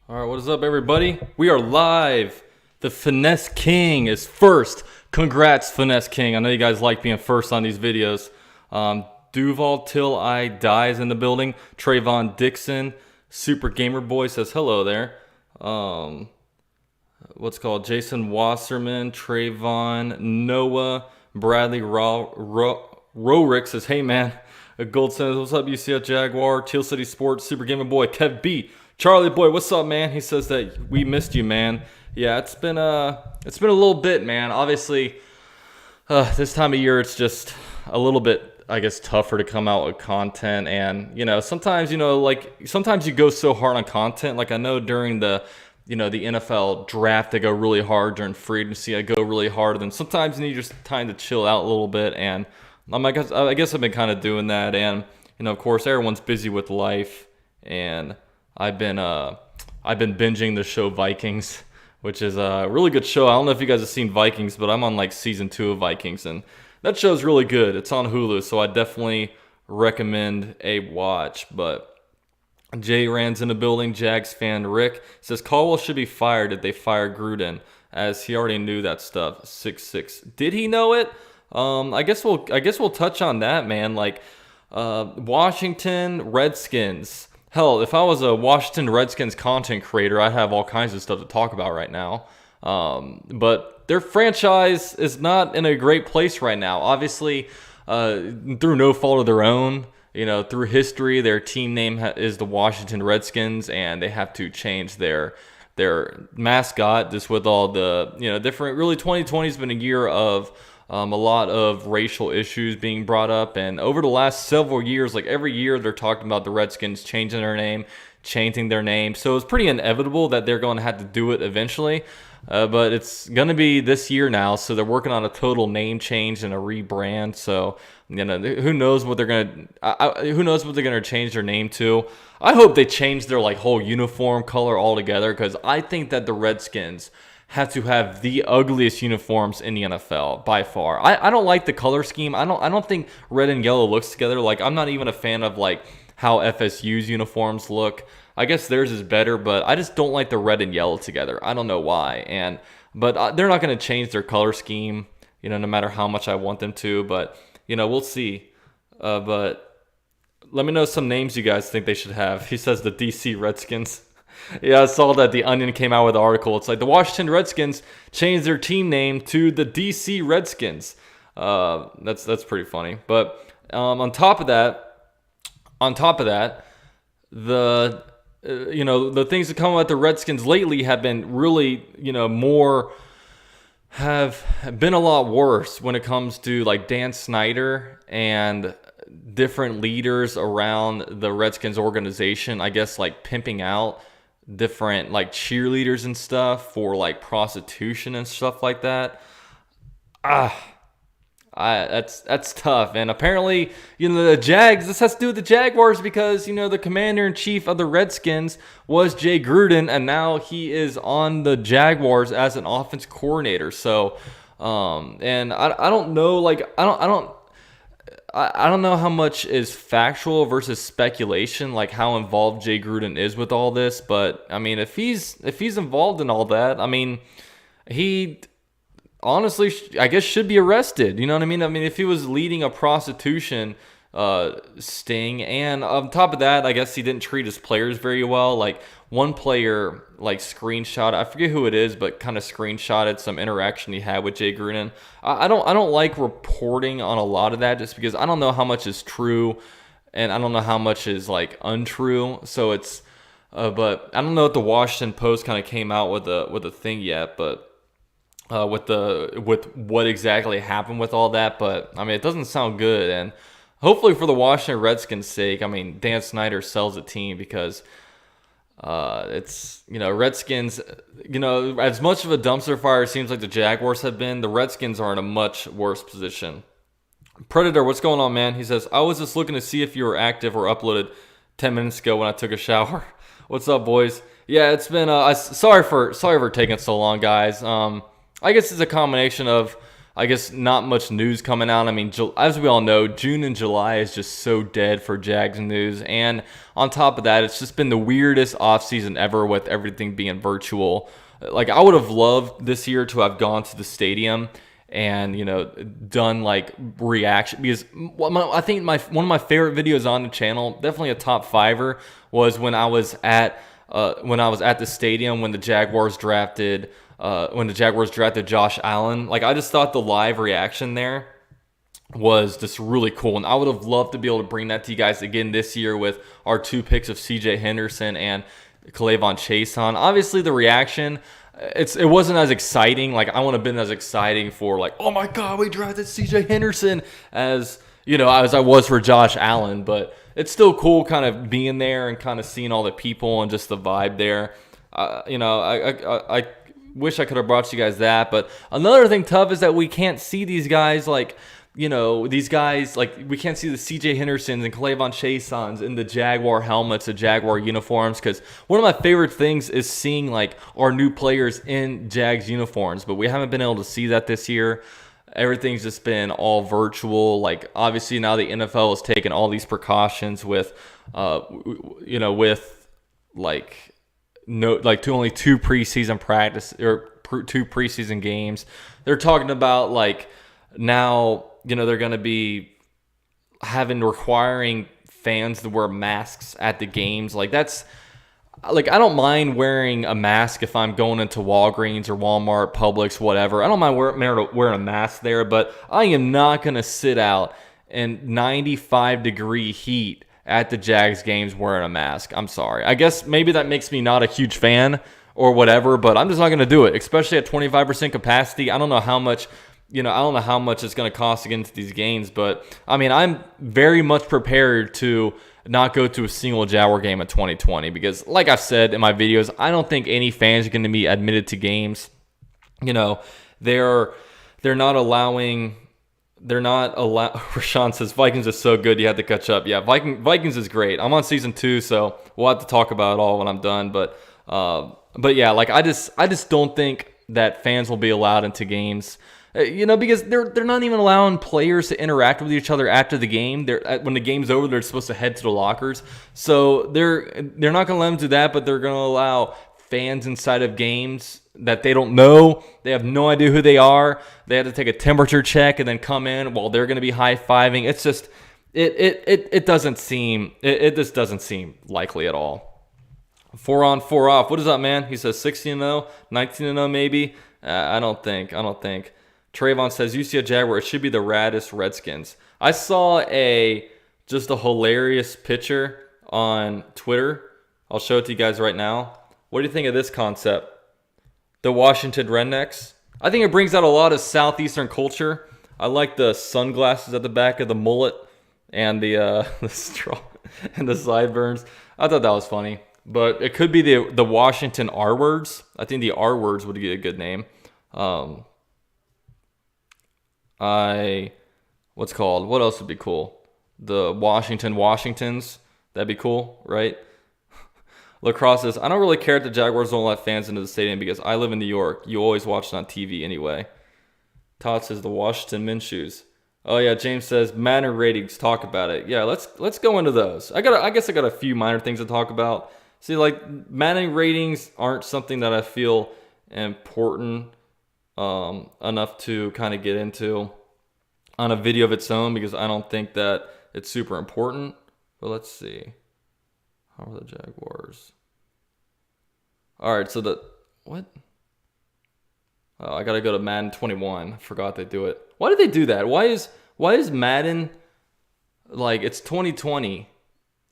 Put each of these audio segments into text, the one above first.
All right, what is up, everybody? We are live. The Finesse King is first. Congrats, Finesse King. I know you guys like being first on these videos. Duval Till I Die is in the building. Trayvon Dixon, Super Gamer Boy says hello there. Jason Wasserman, Trayvon, Noah, Bradley Rorick says, hey man. Gold says, what's up, UCF Jaguar, Teal City Sports, Super Gamer Boy, Kev B. Charlie Boy, what's up, man? He says that we missed you, man. Yeah, it's been a little bit, man. Obviously, this time of year, it's just a little bit, I guess, tougher to come out with content. And, sometimes, sometimes you go so hard on content. Like, I know during the NFL draft, they go really hard. During free agency, I go really hard. And sometimes you need just time to chill out a little bit. And I guess I've been kind of doing that. And, of course, everyone's busy with life. And I've been binging the show Vikings, which is a really good show. I don't know if you guys have seen Vikings, but I'm on like season 2 of Vikings, and that show's really good. It's on Hulu, so I definitely recommend a watch. But Jay Rand's in the building. Jags fan Rick says Caldwell should be fired. Did they fire Gruden? As he already knew that stuff. 6-6. Did he know it? I guess we'll touch on that, man. Like Washington Redskins. Hell, if I was a Washington Redskins content creator, I'd have all kinds of stuff to talk about right now. But their franchise is not in a great place right now. Obviously, through no fault of their own, through history, their team name is the Washington Redskins, and they have to change their mascot. Just with all the different. Really, 2020 has been a year of a lot of racial issues being brought up, and over the last several years, like every year, they're talking about the Redskins changing their name. So it's pretty inevitable that they're going to have to do it eventually. But it's going to be this year now, so they're working on a total name change and a rebrand. So who knows what they're going to change their name to? I hope they change their whole uniform color altogether, because I think that the Redskins have to have the ugliest uniforms in the NFL by far. I don't like the color scheme. I don't think red and yellow looks together. I'm not even a fan of how FSU's uniforms look. I guess theirs is better, but I just don't like the red and yellow together. I don't know why. But they're not going to change their color scheme, no matter how much I want them to. But we'll see. But let me know some names you guys think they should have. He says the DC Redskins. Yeah, I saw that The Onion came out with an article. It's like the Washington Redskins changed their team name to the DC Redskins. That's pretty funny. But on top of that, the the things that come about the Redskins lately have been really have been a lot worse when it comes to Dan Snyder and different leaders around the Redskins organization. I guess pimping out different cheerleaders and stuff for prostitution and stuff like that. That's tough. And apparently, the Jags, this has to do with the Jaguars, because the commander-in-chief of the Redskins was Jay Gruden, and now he is on the Jaguars as an offense coordinator. So and I don't know, I don't know how much is factual versus speculation, how involved Jay Gruden is with all this. But I mean, if he's involved in all that, I mean, he honestly, I guess, should be arrested. You know what I mean? I mean, if he was leading a prostitution sting, and on top of that, I guess he didn't treat his players very well. One player screenshot, I forget who it is, but kind of screenshotted some interaction he had with Jay Gruden. I don't like reporting on a lot of that, just because I don't know how much is true and I don't know how much is untrue. So it's but I don't know if the Washington Post kind of came out with a thing yet, but with what exactly happened with all that. But I mean, it doesn't sound good, and hopefully for the Washington Redskins' sake, I mean, Dan Snyder sells the team, because it's Redskins, as much of a dumpster fire it seems like the Jaguars have been, the Redskins are in a much worse position. Predator, what's going on, man? He says, I was just looking to see if you were active or uploaded 10 minutes ago when I took a shower. What's up, boys? Yeah, it's been sorry for taking so long, guys. I guess it's a combination of I guess not much news coming out. I mean, as we all know, June and July is just so dead for Jags news. And on top of that, it's just been the weirdest offseason ever with everything being virtual. Like, I would have loved this year to have gone to the stadium and, you know, done like reaction, because I think one of my favorite videos on the channel, definitely a top fiver, was when I was at the stadium when the Jaguars drafted Josh Allen. Like, I just thought the live reaction there was just really cool, and I would have loved to be able to bring that to you guys again this year with our 2 picks of CJ Henderson and K'Lavon Chaisson. Obviously, the reaction, it wasn't as exciting. Like, I wouldn't have been as exciting for like, oh my god, we drafted CJ Henderson, as you know, as I was for Josh Allen. But it's still cool kind of being there and kind of seeing all the people and just the vibe there. You know, I wish I could have brought you guys that. But another thing tough is that we can't see these guys, like, you know, these guys, like, we can't see the CJ Hendersons and K'Lavon Chaissons in the Jaguar helmets, the Jaguar uniforms, because one of my favorite things is seeing, like, our new players in Jags uniforms, but we haven't been able to see that this year. Everything's just been all virtual. Like, obviously now the NFL has taken all these precautions with, you know, with like only 2 preseason practice or 2 preseason games. They're talking about, like, now, you know, they're going to be requiring fans to wear masks at the games. Like, that's, like, I don't mind wearing a mask if I'm going into Walgreens or Walmart, Publix, whatever. I don't mind wearing a mask there, but I am not going to sit out in 95-degree heat at the Jags games wearing a mask. I'm sorry. I guess maybe that makes me not a huge fan or whatever, but I'm just not going to do it, especially at 25% capacity. I don't know how much, you know, I don't know how much it's going to cost to get into these games, but I mean, I'm very much prepared to not go to a single Jaguar game in 2020 because, like I've said in my videos, I don't think any fans are going to be admitted to games. You know, they're not allowing. Rashawn says Vikings is so good you have to catch up. Yeah, Vikings is great. I'm on season 2, so we'll have to talk about it all when I'm done. But yeah, like, I just don't think that fans will be allowed into games. You know, because they're not even allowing players to interact with each other after the game. When the game's over, they're supposed to head to the lockers. So they're not going to let them do that, but they're going to allow fans inside of games that they don't know. They have no idea who they are. They have to take a temperature check and then come in while they're going to be high-fiving. It's just it doesn't seem it just doesn't seem likely at all. 4 on, 4 off. What is up, man? He says 16-0, 19-0 maybe. I don't think. Trayvon says, you see a Jaguar, it should be the raddest Redskins. I saw just a hilarious picture on Twitter. I'll show it to you guys right now. What do you think of this concept? The Washington Rednecks. I think it brings out a lot of Southeastern culture. I like the sunglasses at the back of the mullet and the straw and the sideburns. I thought that was funny. But it could be the Washington R-words. I think the R-words would be a good name. What else would be cool? The Washingtons. That'd be cool, right? Lacrosse says, I don't really care if the Jaguars don't let fans into the stadium because I live in New York. You always watch it on TV anyway. Todd says the Washington Minshews. Oh yeah, James says Madden ratings. Talk about it. Yeah, let's go into those. I guess I got a few minor things to talk about. See, like, Madden ratings aren't something that I feel important enough to kind of get into on a video of its own because I don't think that it's super important. But let's see. How are the Jaguars? All right, so what? Oh, I gotta go to Madden 21. I forgot they do it. Why did they do that? Why is Madden, like, it's 2020?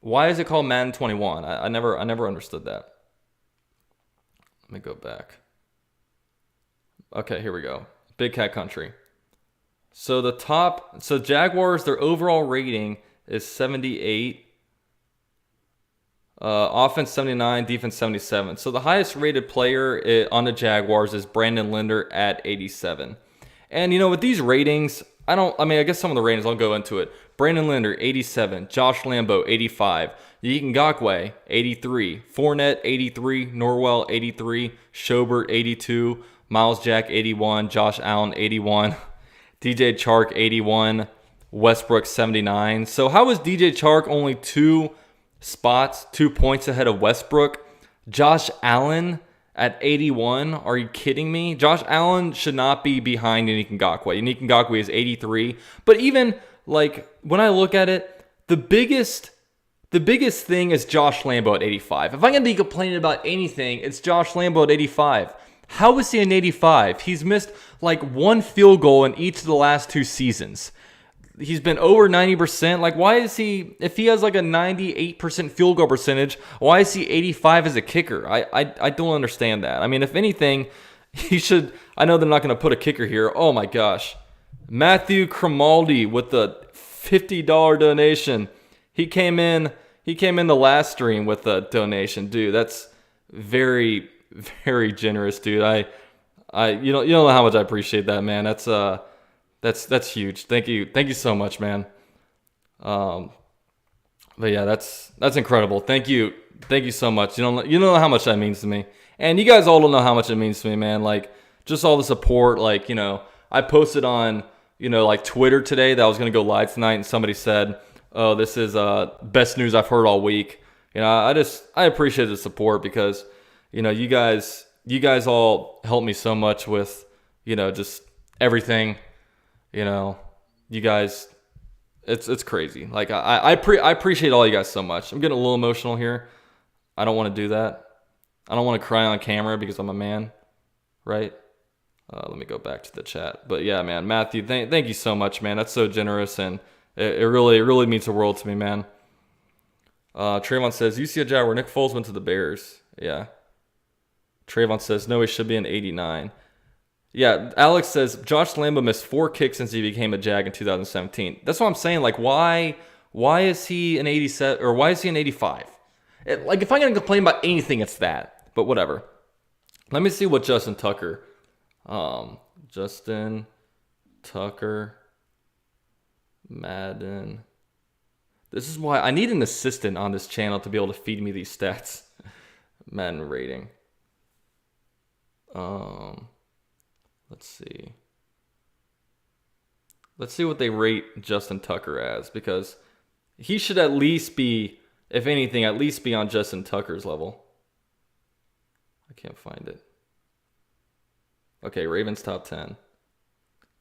Why is it called Madden 21? I never understood that. Let me go back. Okay, here we go. Big Cat Country. So Jaguars, their overall rating is 78. Offense 79, defense 77. So the highest rated player on the Jaguars is Brandon Linder at 87. And, you know, with these ratings, I guess some of the ratings, I'll go into it. Brandon Linder, 87. Josh Lambo, 85. Yannick Ngakoue, 83. Fournette, 83. Norwell, 83. Schobert, 82. Miles Jack, 81. Josh Allen, 81. DJ Chark 81, Westbrook 79. So how is DJ Chark only 2 points ahead of Westbrook? Josh Allen at 81. Are you kidding me? Josh Allen should not be behind Yannick Ngakoue. Yannick Ngakoue is 83. But even like when I look at it, the biggest thing is Josh Lambo at 85. If I'm going to be complaining about anything, it's Josh Lambo at 85. How is he an 85? He's missed like 1 field goal in each of the last 2 seasons. He's been over 90%. Like, why is he, if he has like a 98% field goal percentage, why is he 85 as a kicker? I don't understand that. I mean, if anything, he should, I know they're not going to put a kicker here. Oh my gosh. Matthew Cromaldi with the $50 donation. He came in the last stream with a donation. Dude, that's very, very generous, dude. You don't know how much I appreciate that, man. That's huge. Thank you so much, man. But yeah, that's incredible. Thank you so much. You don't know how much that means to me, and you guys all don't know how much it means to me, man. Like just all the support. Like I posted on like Twitter today that I was gonna go live tonight, and somebody said, "Oh, this is best news I've heard all week." I appreciate the support because you guys all help me so much with just everything. You guys, it's crazy. Like I appreciate all you guys so much. I'm getting a little emotional here. I don't want to do that. I don't want to cry on camera because I'm a man, right? Let me go back to the chat. But yeah, man, Matthew, thank you so much, man. That's so generous, and it really means the world to me, man. Trayvon says, you see a Jaguar, Nick Foles went to the Bears. Yeah. Trayvon says, no, he should be an 89. Yeah, Alex says, Josh Lambo missed 4 kicks since he became a Jag in 2017. That's what I'm saying. Like, why is he an 87, or why is he an 85? Like, if I'm going to complain about anything, it's that. But whatever. Let me see what Justin Tucker, Madden. This is why I need an assistant on this channel to be able to feed me these stats. Madden rating. Let's see. Let's see what they rate Justin Tucker as, because he should at least be, if anything, at least be on Justin Tucker's level. I can't find it. Okay, Ravens top 10.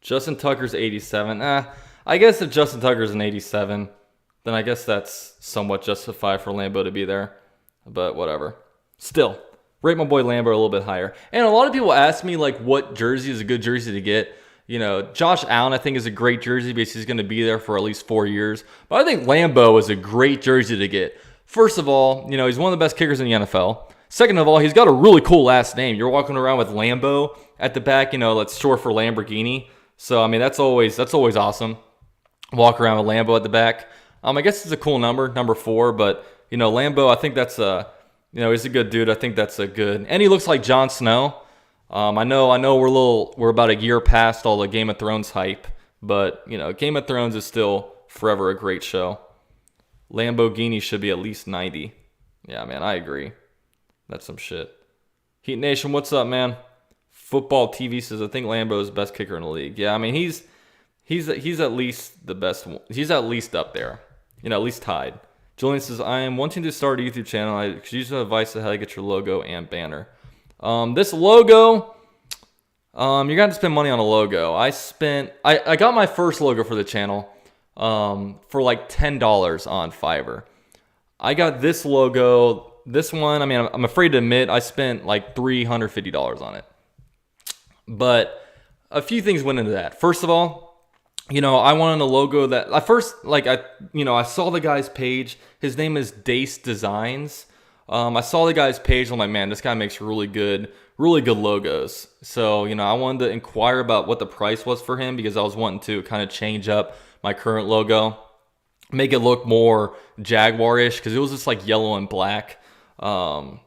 Justin Tucker's 87. I guess if Justin Tucker's an 87, then I guess that's somewhat justified for Lambo to be there. But whatever. Still, rate my boy Lambo a little bit higher. And a lot of people ask me, like, what jersey is a good jersey to get. Josh Allen, I think, is a great jersey because he's going to be there for at least 4 years. But I think Lambo is a great jersey to get. First of all, he's one of the best kickers in the NFL. Second of all, he's got a really cool last name. You're walking around with Lambo at the back, that's short for Lamborghini. So, I mean, that's always awesome. Walk around with Lambo at the back. I guess it's a cool number 4, but, Lambo, I think that's he's a good dude. I think that's a good, and he looks like Jon Snow. I know we're about a year past all the Game of Thrones hype, but Game of Thrones is still forever a great show. Lamborghini should be at least 90. Yeah, man, I agree. That's some shit. Heat Nation, what's up, man? Football TV says I think Lambo is the best kicker in the league. Yeah, I mean he's at least the best one. He's at least up there. At least tied. Julian says, I am wanting to start a YouTube channel. I could use some advice on how to get your logo and banner. This logo, you're going to have to spend money on a logo. I got my first logo for the channel for like $10 on Fiverr. I got this logo, this one, I mean, I'm afraid to admit I spent like $350 on it. But a few things went into that. First of all, I wanted a logo that I saw the guy's page. His name is Dace Designs. I saw the guy's page. I'm like, man, this guy makes really good logos. So, I wanted to inquire about what the price was for him because I was wanting to kind of change up my current logo, make it look more Jaguar-ish because it was just like yellow and black. I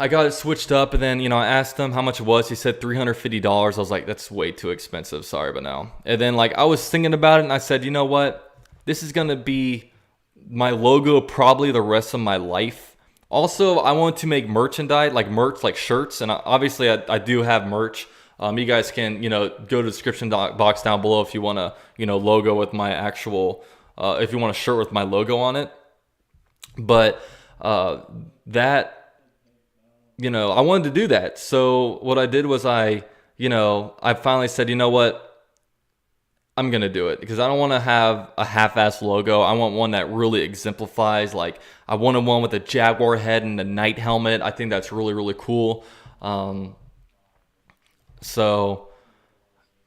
got it switched up, and then, I asked him how much it was. He said $350. I was like, that's way too expensive. Sorry, but no. And then, I was thinking about it, and I said, you know what? This is going to be my logo probably the rest of my life. Also, I want to make merchandise, like shirts, and obviously I do have merch. You guys can, go to the description box down below if you want to, logo with my actual, if you want a shirt with my logo on it. But that, I wanted to do that. So what I did was I finally said, you know what? I'm going to do it because I don't want to have a half-assed logo. I want one that really exemplifies, like I wanted one with a Jaguar head and a night helmet. I think that's really, really cool. So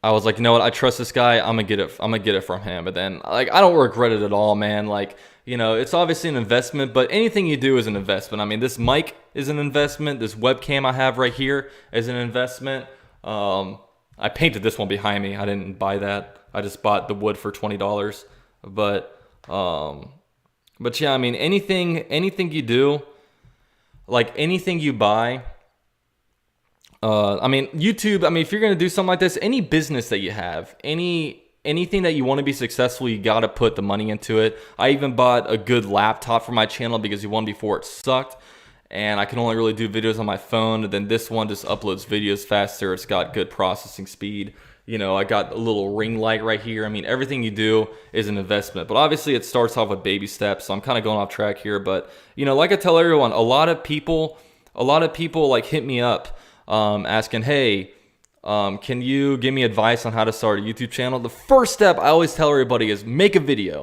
I was like, you know what? I trust this guy. I'm going to get it from him. But then like, I don't regret it at all, man. Like, it's obviously an investment, but anything you do is an investment. I mean, this mic is an investment. This webcam I have right here is an investment. I painted this one behind me. I didn't buy that. I just bought the wood for $20. But yeah, I mean, anything you do, like anything you buy, I mean, YouTube, I mean, if you're going to do something like this, any business that you have, anything that you want to be successful, you got to put the money into it. I even bought a good laptop for my channel because the one before it sucked. And I can only really do videos on my phone. And then this one just uploads videos faster. It's got good processing speed. I got a little ring light right here. I mean, everything you do is an investment. But obviously, it starts off with baby steps. So I'm kind of going off track here. But, like I tell everyone, a lot of people like hit me up asking, hey, can you give me advice on how to start a YouTube channel? The first step I always tell everybody is make a video.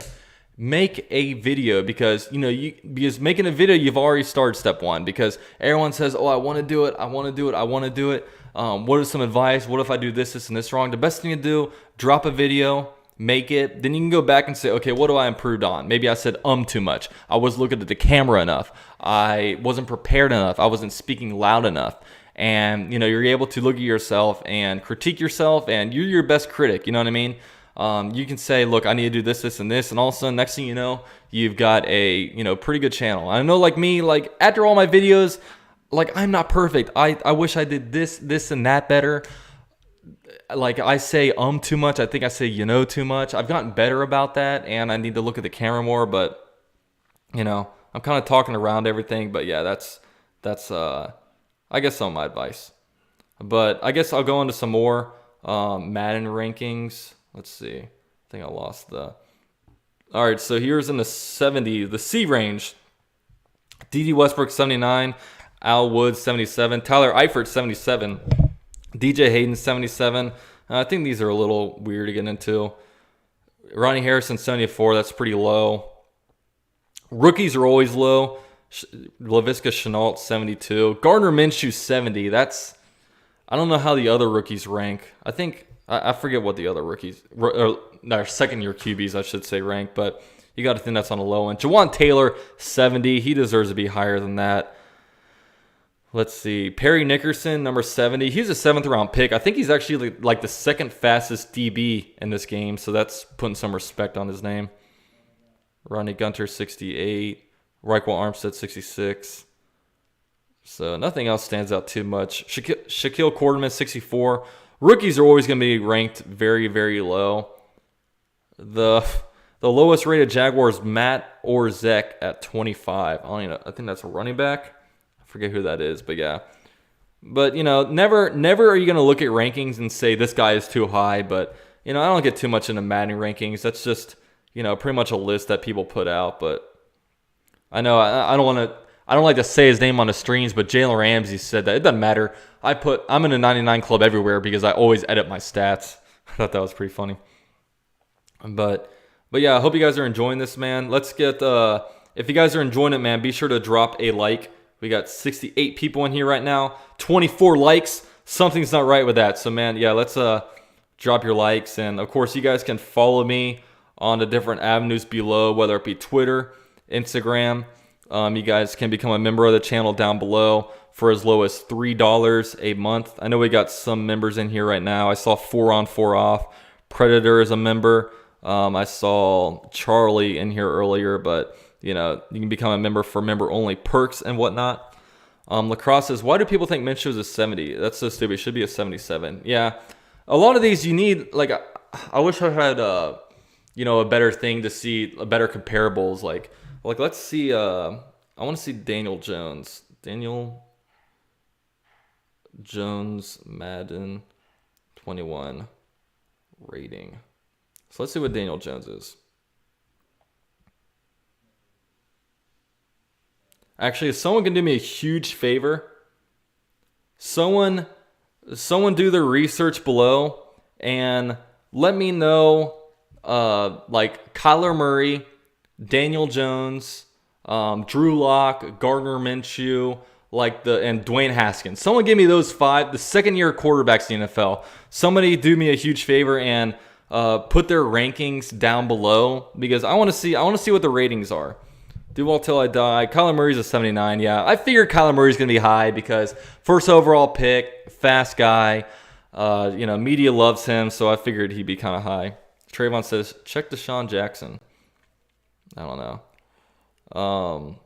Make a video because because making a video, you've already started step one, because everyone says, oh, I want to do it. What is some advice? What if I do this and this wrong? The best thing to do, drop a video, make it. Then you can go back and say, okay, what do I improve on? Maybe I said too much. I was looking at the camera enough. I wasn't prepared enough. I wasn't speaking loud enough. And, you're able to look at yourself and critique yourself, and you're your best critic. You know what I mean? You can say, look, I need to do this, and this, and all of a sudden, next thing you know, you've got a, pretty good channel. I know, like me, like after all my videos, like I'm not perfect. I wish I did this, and that better. Like I say, too much. I think I say, too much. I've gotten better about that, and I need to look at the camera more, but, I'm kind of talking around everything, but yeah, that's, I guess some of my advice. But I guess I'll go into some more, Madden rankings. Let's see. I think I lost the... All right, so here's in the the C range. D.D. Westbrook, 79. Al Woods, 77. Tyler Eifert, 77. DJ Hayden, 77. I think these are a little weird to get into. Ronnie Harrison, 74. That's pretty low. Rookies are always low. Laviska Shenault, 72. Gardner Minshew, 70. That's... I don't know how the other rookies rank. I forget what the other rookies, or second-year QBs, I should say, rank, but you got to think that's on the low end. Jawan Taylor, 70. He deserves to be higher than that. Let's see. Perry Nickerson, number 70. He's a 7th-round pick. I think he's actually like the second fastest DB in this game, so that's putting some respect on his name. Ronnie Gunter, 68. Reichwell Armstead, 66. So nothing else stands out too much. Shaquille Quarterman, 64. Rookies are always going to be ranked very, very low. The lowest rated Jaguars, Matt Orzech at 25. I think that's a running back. I forget who that is, but yeah. But, never are you going to look at rankings and say this guy is too high. But, I don't get too much into Madden rankings. That's just, pretty much a list that people put out. But I know I don't like to say his name on the streams, but Jalen Ramsey said that it doesn't matter. I'm in a 99 club everywhere because I always edit my stats. I thought that was pretty funny. But yeah, I hope you guys are enjoying this, man. Let's get if you guys are enjoying it, man, be sure to drop a like. We got 68 people in here right now, 24 likes. Something's not right with that. So man, yeah, let's drop your likes, and of course you guys can follow me on the different avenues below, whether it be Twitter, Instagram. You guys can become a member of the channel down below for as low as $3 a month. I know we got some members in here right now. I saw 4 on 4 off. Predator is a member. I saw Charlie in here earlier, but you can become a member for member-only perks and whatnot. Lacrosse says, why do people think Minshew is a 70? That's so stupid. It should be a 77. Yeah, a lot of these you need, like, I wish I had, a better thing to see, better comparables, like let's see, I want to see Daniel Jones. Daniel Jones, Madden. 21 rating. So let's see what Daniel Jones is. Actually, if someone can do me a huge favor, someone do their research below and let me know, like Kyler Murray, Daniel Jones, Drew Lock, Gardner Minshew, and Dwayne Haskins. Someone give me those 5, the second-year quarterbacks in the NFL. Somebody do me a huge favor and put their rankings down below because I want to see what the ratings are. Do well till I die. Kyler Murray's a 79. Yeah, I figured Kyler Murray's going to be high because first overall pick, fast guy. Media loves him, so I figured he'd be kind of high. Trayvon says, check Deshaun Jackson. I don't know.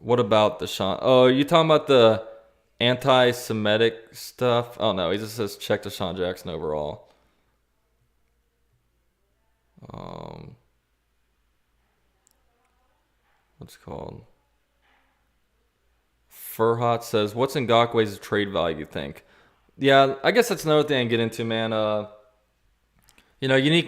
What about Deshaun? Oh, you talking about the anti-Semitic stuff? Oh, no, he just says check Deshaun Jackson overall. What's it called? Furhot says, what's Ngakoue's trade value, you think? Yeah, I guess that's another thing I get into, man. Yannick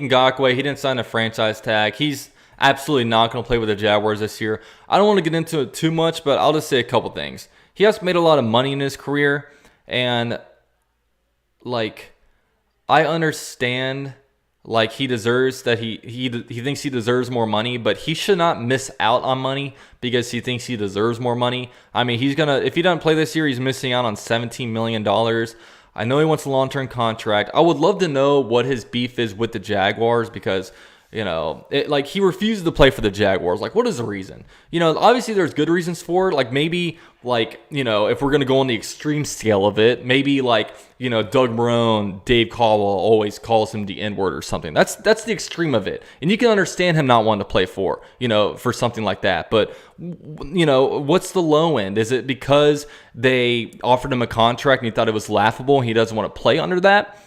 Ngakoue, he didn't sign a franchise tag. He's absolutely not going to play with the Jaguars this year. I don't want to get into it too much, but I'll just say a couple things. He has made a lot of money in his career, and, I understand... he deserves that he thinks he deserves more money, but he should not miss out on money because he thinks he deserves more money. I mean, if he doesn't play this year, he's missing out on $17 million. I know he wants a long-term contract. I would love to know what his beef is with the Jaguars because, he refused to play for the Jaguars. What is the reason? Obviously there's good reasons for it. Maybe, if we're going to go on the extreme scale of it, maybe, Doug Marrone, Dave Caldwell always calls him the N-word or something. That's the extreme of it. And you can understand him not wanting to play for something like that. But, what's the low end? Is it because they offered him a contract and he thought it was laughable and he doesn't want to play under that?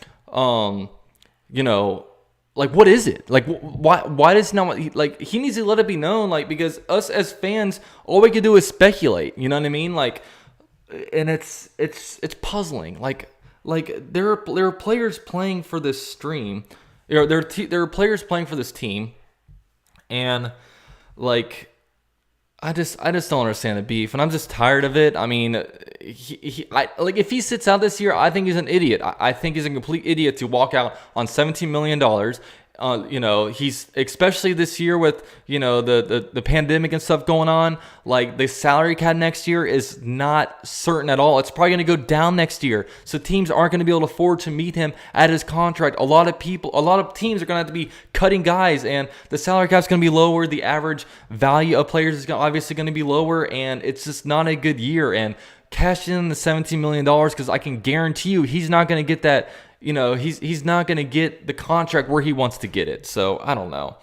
What is it? Why does not he needs to let it be known, because us as fans, all we can do is speculate. You know what I mean? And it's puzzling. There are players playing for this stream. There are players playing for this team, and I just don't understand the beef, and I'm just tired of it. I mean, if he sits out this year, I think he's an idiot. I think he's a complete idiot to walk out on $17 million. He's especially this year with the pandemic and stuff going on. The salary cap next year is not certain at all. It's probably going to go down next year, so teams aren't going to be able to afford to meet him at his contract. A lot of teams are going to have to be cutting guys, and the salary cap is going to be lower. The average value of players is obviously going to be lower, and it's just not a good year. And cash in the $17 million because I can guarantee you he's not going to get that. He's not going to get the contract where he wants to get it. So, I don't know.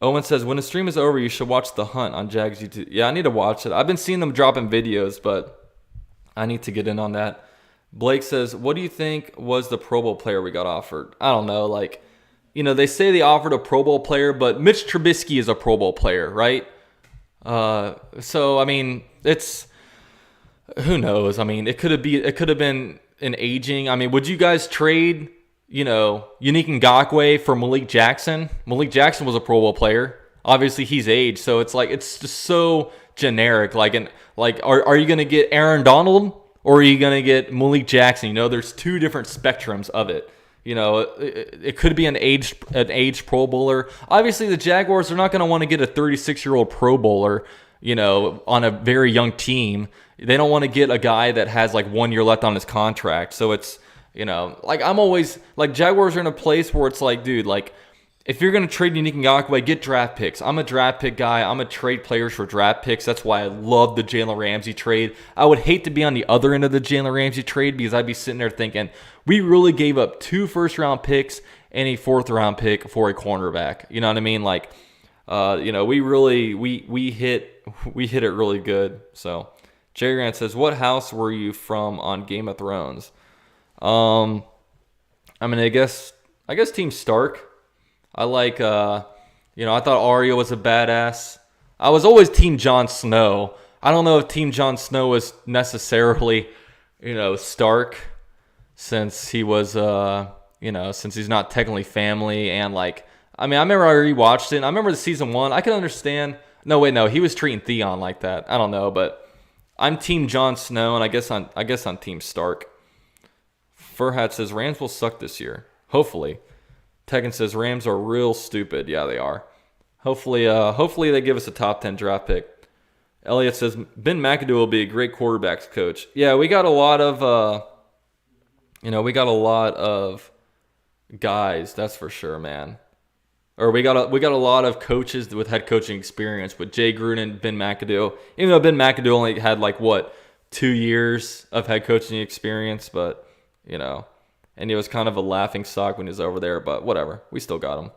Owen says, when the stream is over, you should watch The Hunt on Jags YouTube. Yeah, I need to watch it. I've been seeing them dropping videos, but I need to get in on that. Blake says, what do you think was the Pro Bowl player we got offered? I don't know. They say they offered a Pro Bowl player, but Mitch Trubisky is a Pro Bowl player, right? So, I mean, it's... Who knows? I mean, it could have been an aging. I mean, would you guys trade, Yannick Ngakoue for Malik Jackson? Malik Jackson was a Pro Bowl player. Obviously, he's aged, so it's it's just so generic. Are you going to get Aaron Donald or are you going to get Malik Jackson? There's two different spectrums of it. It could be an aged Pro Bowler. Obviously, the Jaguars are not going to want to get a 36-year-old Pro Bowler, on a very young team. They don't want to get a guy that has 1 year left on his contract. So it's, I'm always Jaguars are in a place where it's dude, if you're going to trade Yannick Ngakoue, get draft picks. I'm a draft pick guy. I'm a trade players for draft picks. That's why I love the Jalen Ramsey trade. I would hate to be on the other end of the Jalen Ramsey trade because I'd be sitting there thinking, we really gave up 2 first-round picks and a 4th-round pick for a cornerback. You know what I mean? We hit it really good. So Jerry Grant says, what house were you from on Game of Thrones? I guess Team Stark. I I thought Arya was a badass. I was always Team Jon Snow. I don't know if Team Jon Snow is necessarily, Stark. since he was, since he's not technically family. And like, I mean, I remember I rewatched it. And I remember the season 1. I can understand. No, wait, no, he was treating Theon like that. I don't know, but I'm Team Jon Snow, and I guess I'm Team Stark. Furhat says Rams will suck this year. Hopefully. Tegan says Rams are real stupid. Yeah, they are. Hopefully they give us a top 10 draft pick. Elliot says Ben McAdoo will be a great quarterbacks coach. Yeah, we got a lot of guys, that's for sure, man. Or we got a lot of coaches with head coaching experience with Jay Gruden, Ben McAdoo. Even though Ben McAdoo only had 2 years of head coaching experience, but and he was kind of a laughing stock when he was over there. But whatever, we still got him.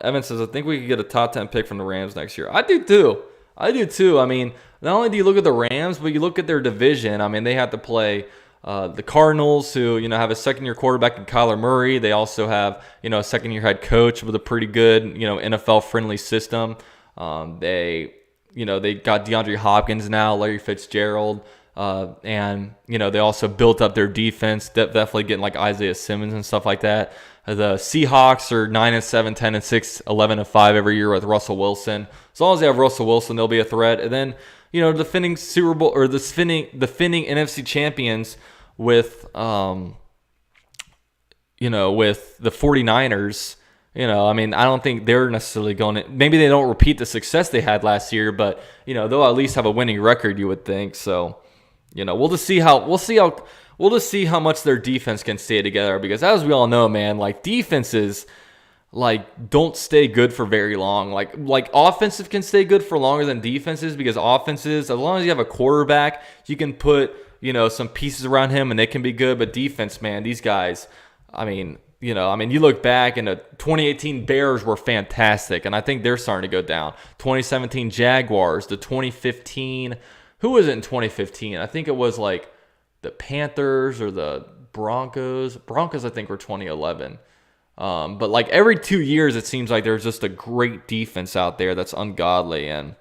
Evan says, I think we could get a top 10 pick from the Rams next year. I do too. I mean, not only do you look at the Rams, but you look at their division. I mean, they have to play the Cardinals, who have a second-year quarterback in Kyler Murray. They also have a second-year head coach with a pretty good NFL-friendly system. They got DeAndre Hopkins now, Larry Fitzgerald, and they also built up their defense. Definitely getting Isaiah Simmons and stuff like that. The Seahawks are 9-7, 10-6, 11-5 every year with Russell Wilson. As long as they have Russell Wilson, they'll be a threat. And then, defending Super Bowl or defending NFC champions with, with the 49ers. I mean, I don't think they're necessarily going to. Maybe they don't repeat the success they had last year, but they'll at least have a winning record, you would think. So, we'll just see how much their defense can stay together, because as we all know, man, defenses don't stay good for very long. Like offensive can stay good for longer than defenses, because offenses, as long as you have a quarterback, you can put some pieces around him and they can be good. But defense, man, these guys, I mean, you look back and the 2018 Bears were fantastic, and I think they're starting to go down. 2017 Jaguars, the 2015, who was it in 2015? I think it was the Panthers or the Broncos. Broncos, I think, were 2011. But every 2 years, it seems like there's just a great defense out there that's ungodly. And,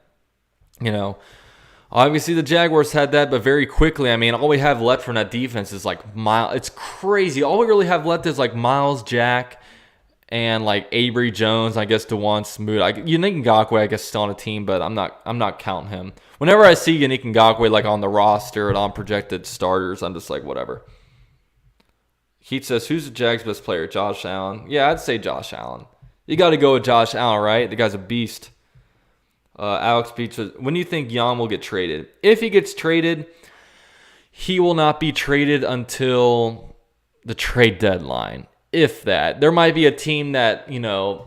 obviously the Jaguars had that, but very quickly, I mean, all we have left from that defense is Miles. It's crazy. All we really have left is Miles Jack and Avery Jones, I guess Dewan Smoot. Yannick Ngakoue, I guess, still on the team, but I'm not counting him. Whenever I see Yannick Ngakoue on the roster and on projected starters, I'm just whatever. Heath says, who's the Jags' best player? Josh Allen. Yeah, I'd say Josh Allen. You got to go with Josh Allen, right? The guy's a beast. Alex Beach says, when do you think Jan will get traded? If he gets traded, he will not be traded until the trade deadline. If that. There might be a team that,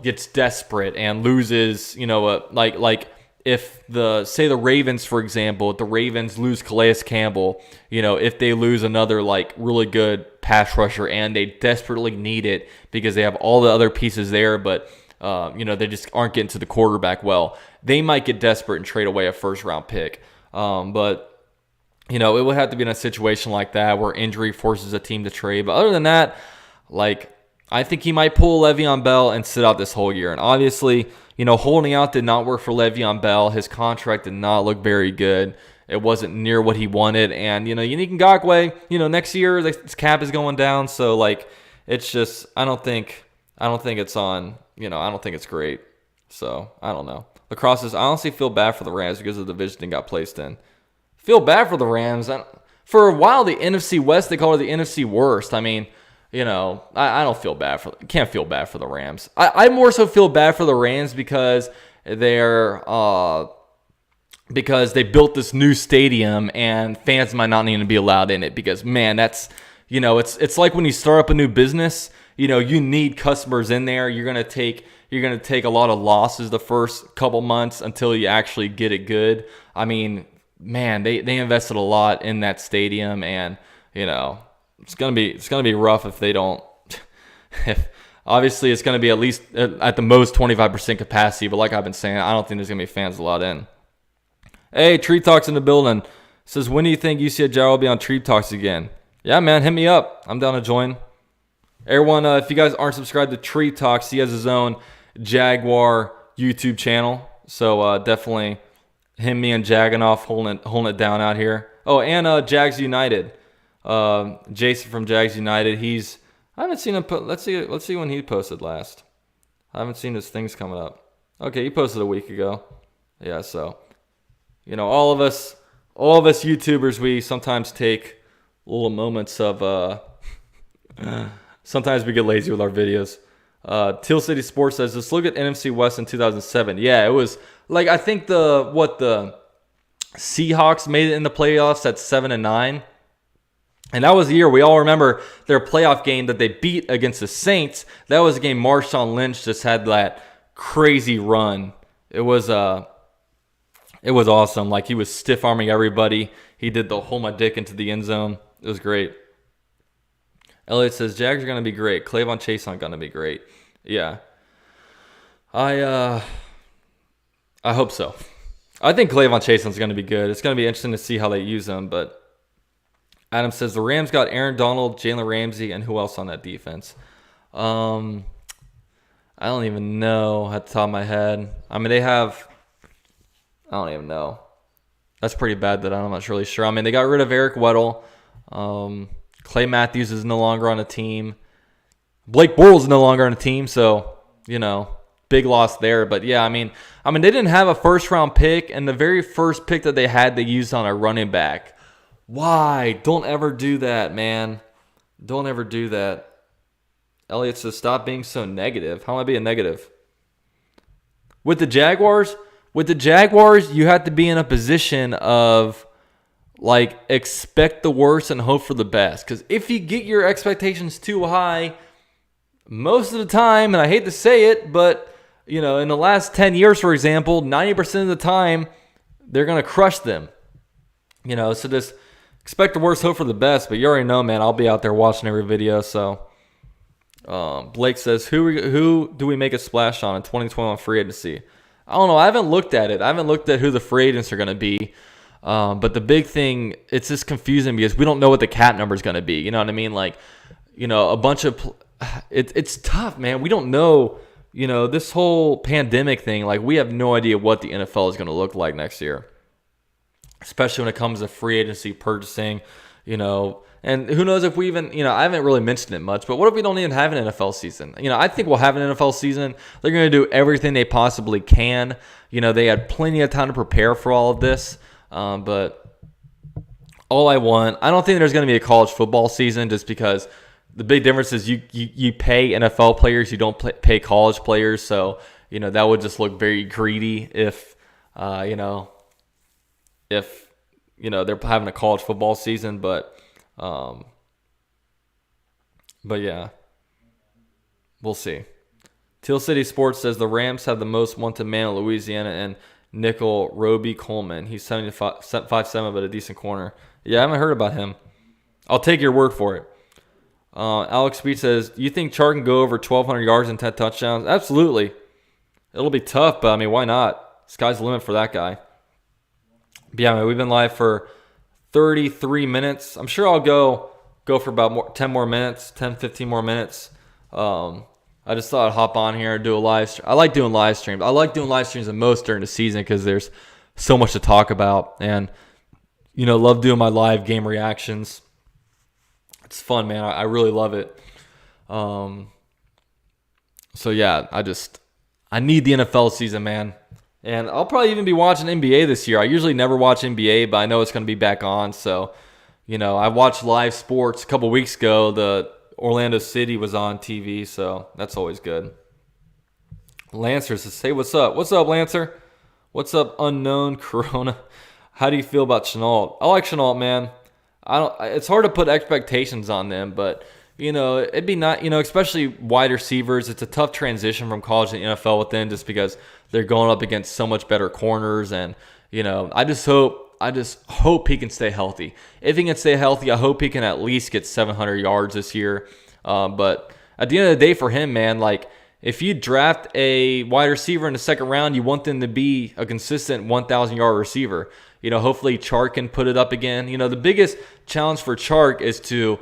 gets desperate and loses, if the Ravens, for example, if the Ravens lose Calais Campbell, if they lose another really good pass rusher and they desperately need it because they have all the other pieces there, but they just aren't getting to the quarterback well, they might get desperate and trade away a first round pick. But it would have to be in a situation like that where injury forces a team to trade. But other than that, I think he might pull Le'Veon Bell and sit out this whole year. And obviously, holding out did not work for Le'Veon Bell. His contract did not look very good. It wasn't near what he wanted. And, Yannick Ngakoue, next year, his cap is going down. So, it's just, I don't think it's on, I don't think it's great. So, I don't know. Lacrosse says, I honestly feel bad for the Rams because of the division they got placed in. Feel bad for the Rams. For a while, the NFC West, they call it the NFC worst. I mean, I don't feel bad can't feel bad for the Rams. I more so feel bad for the Rams because they built this new stadium and fans might not even be allowed in it because, man, that's, it's like when you start up a new business, you need customers in there. You're going to take a lot of losses the first couple months until you actually get it good. I mean, man, they invested a lot in that stadium, and, it's gonna be rough if they don't. Obviously, it's gonna be at least at the most 25% capacity. But like I've been saying, I don't think there's gonna be fans allowed in. Hey, Tree Talks in the building. Says, when do you think UCLA Jaguar will be on Tree Talks again? Yeah, man, hit me up. I'm down to join. Everyone, if you guys aren't subscribed to Tree Talks, he has his own Jaguar YouTube channel. So definitely him, me, and Jaganoff holding it down out here. Oh, and Jags United. Jason from Jags United. I haven't seen him let's see when he posted last. I haven't seen his things coming up. Okay, he posted a week ago. Yeah, so all of us YouTubers, we sometimes take little moments of sometimes we get lazy with our videos. Teal City Sports says, let's look at NFC West in 2007. Yeah, it was like, I think the Seahawks made it in the playoffs at 7-9. And that was the year we all remember their playoff game that they beat against the Saints. That was a game Marshawn Lynch just had that crazy run. It was awesome. Like, he was stiff arming everybody. He did the hold my dick into the end zone. It was great. Elliot says, Jags are going to be great. Clavon Chason going to be great. Yeah. I hope so. I think Clavon Chason's going to be good. It's going to be interesting to see how they use him. But Adam says, the Rams got Aaron Donald, Jalen Ramsey, and who else on that defense? I don't even know at the top of my head. I mean, I don't even know. That's pretty bad that I'm not really sure. I mean, they got rid of Eric Weddle. Clay Matthews is no longer on the team. Blake Bortles is no longer on the team, so, big loss there. But, yeah, I mean, they didn't have a first-round pick, and the very first pick that they had, they used on a running back. Why? Don't ever do that, man. Don't ever do that. Elliot says, stop being so negative. How am I being negative? With the Jaguars, you have to be in a position of, like, expect the worst and hope for the best. Because if you get your expectations too high, most of the time, and I hate to say it, but, in the last 10 years, for example, 90% of the time, they're going to crush them. So just expect the worst, hope for the best. But you already know, man, I'll be out there watching every video. So Blake says, who do we make a splash on in 2021 free agency? I don't know. I haven't looked at it. I haven't looked at who the free agents are going to be. But the big thing, it's just confusing because we don't know what the cap number is going to be. You know what I mean? Like, a bunch of it's tough, man. We don't know, this whole pandemic thing. Like, we have no idea what the NFL is going to look like next year, especially when it comes to free agency purchasing, and who knows if we even, I haven't really mentioned it much, but what if we don't even have an NFL season? I think we'll have an NFL season. They're going to do everything they possibly can. They had plenty of time to prepare for all of this. But all I don't think there's going to be a college football season just because the big difference is you pay NFL players, you don't pay college players. So, that would just look very greedy if they're having a college football season, but yeah, we'll see. Teal City Sports says the Rams have the most wanted man in Louisiana and nickel Roby Coleman. He's 5'7", but a decent corner. Yeah, I haven't heard about him. I'll take your word for it. Alex Speed says, do you think Chark can go over 1,200 yards and 10 touchdowns? Absolutely. It'll be tough, but why not? Sky's the limit for that guy. But yeah, we've been live for 33 minutes. I'm sure I'll go for about 10 more minutes, 10, 15 more minutes. I just thought I'd hop on here and do a live stream. I like doing live streams. I like doing live streams the most during the season because there's so much to talk about. And, love doing my live game reactions. It's fun, man. I really love it. So, yeah, I need the NFL season, man. And I'll probably even be watching NBA this year. I usually never watch NBA, but I know it's going to be back on. So, I watched live sports a couple weeks ago. The Orlando City was on TV, so that's always good. Lancer says, hey, what's up? What's up, Lancer? What's up, unknown Corona? How do you feel about Chenault? I like Chenault, man. It's hard to put expectations on them, but, it'd be not, especially wide receivers. It's a tough transition from college to the NFL with them just because they're going up against so much better corners. And, I just hope he can stay healthy. If he can stay healthy, I hope he can at least get 700 yards this year. But at the end of the day for him, man, like, if you draft a wide receiver in the second round, you want them to be a consistent 1,000-yard receiver. Hopefully Chark can put it up again. The biggest challenge for Chark is to,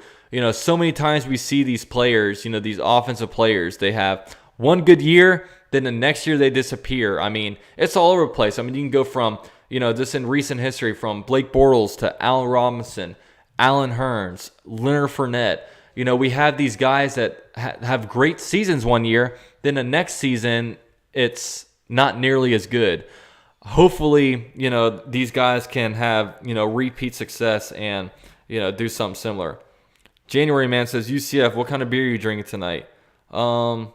so many times we see these players, these offensive players, they have one good year, then the next year they disappear. It's all over the place. You can go from, just in recent history, from Blake Bortles to Allen Robinson, Allen Hurns, Leonard Fournette. We have these guys that have great seasons one year. Then the next season, it's not nearly as good. Hopefully, these guys can have, repeat success and, do something similar. January Man says, UCF, what kind of beer are you drinking tonight? I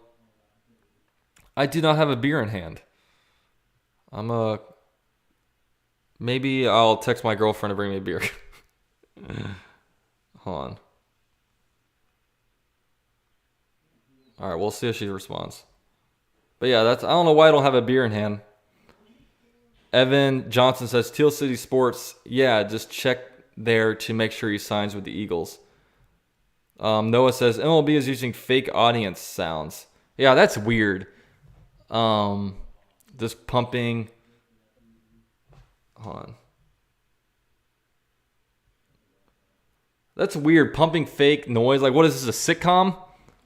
do not have a beer in hand. Maybe I'll text my girlfriend to bring me a beer. Hold on. All right, we'll see if she responds. But yeah, I don't know why I don't have a beer in hand. Evan Johnson says, Teal City Sports, yeah, just check there to make sure he signs with the Eagles. Noah says, MLB is using fake audience sounds. Yeah, that's weird. Just pumping. Hold on. That's weird. Pumping fake noise. Like, what is this, a sitcom?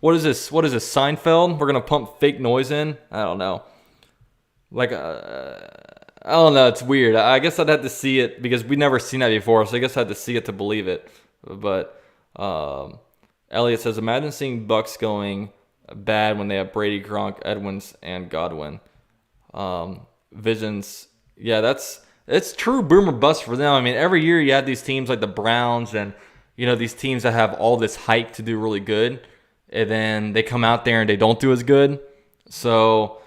What is this? What is this, Seinfeld? We're going to pump fake noise in? I don't know. Like, I don't know. It's weird. I guess I'd have to see it because we've never seen that before. So I guess I had to see it to believe it. But Elliot says, imagine seeing Bucks going bad when they have Brady, Gronk, Edwins, and Godwin. Visions. Yeah, it's true boom or bust for them. I mean, every year you have these teams like the Browns and, these teams that have all this hype to do really good. And then they come out there and they don't do as good. So